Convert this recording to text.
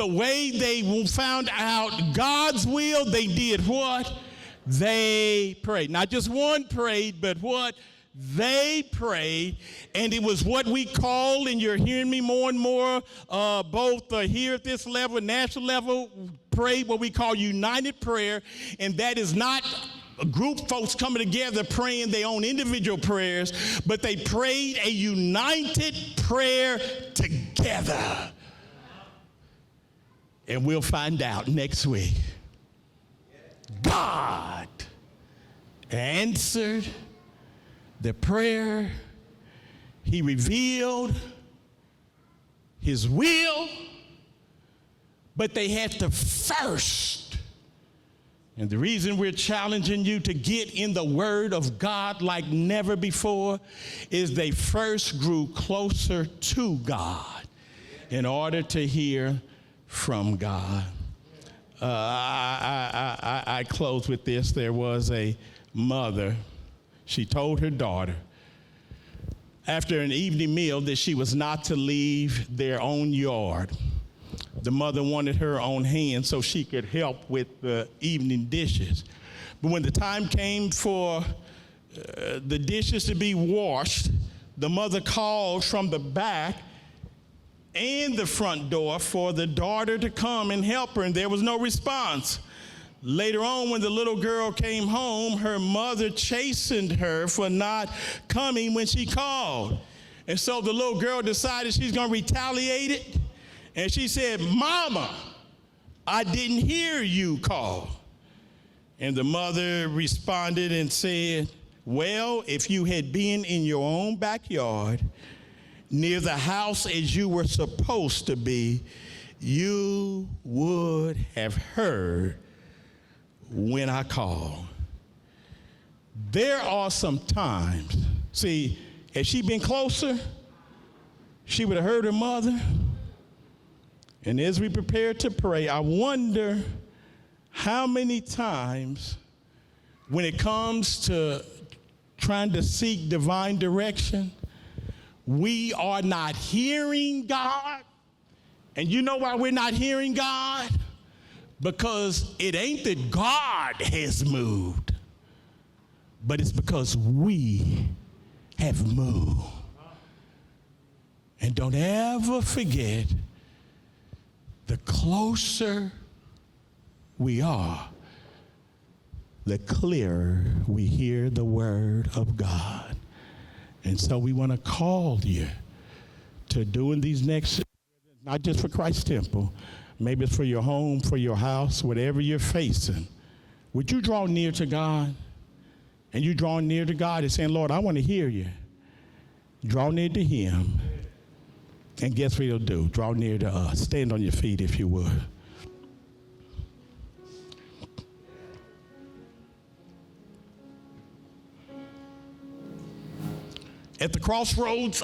the way they found out God's will, they did what? They prayed. Not just one prayed, but what? They prayed, and it was what we call, and you're hearing me more and more, both here at this level, national level, pray what we call united prayer, and that is not a group folks coming together praying their own individual prayers, but they prayed a united prayer together. And we'll find out next week. God answered the prayer. He revealed his will, but they had to first. And the reason we're challenging you to get in the Word of God like never before is they first grew closer to God in order to hear from God. I close with this. There was a mother. She told her daughter after an evening meal that she was not to leave their own yard. The mother wanted her on hand so she could help with the evening dishes. But when the time came for the dishes to be washed, the mother called from the back and the front door for the daughter to come and help her, and there was no response. Later on, when the little girl came home, her mother chastened her for not coming when she called. And so the little girl decided she's going to retaliate it. And she said, "Mama, I didn't hear you call." And the mother responded and said, "Well, if you had been in your own backyard, near the house as you were supposed to be, you would have heard when I called." There are some times, see, had she been closer, she would have heard her mother. And as we prepare to pray, I wonder how many times when it comes to trying to seek divine direction, we are not hearing God. And you know why we're not hearing God? Because it ain't that God has moved, but it's because we have moved. And don't ever forget, the closer we are, the clearer we hear the word of God. And so we want to call you to doing these next, not just for Christ's temple, maybe it's for your home, for your house, whatever you're facing. Would you draw near to God? And you draw near to God and saying, "Lord, I want to hear you." Draw near to him. And guess what he'll do? Draw near to us. Stand on your feet if you would. At the crossroads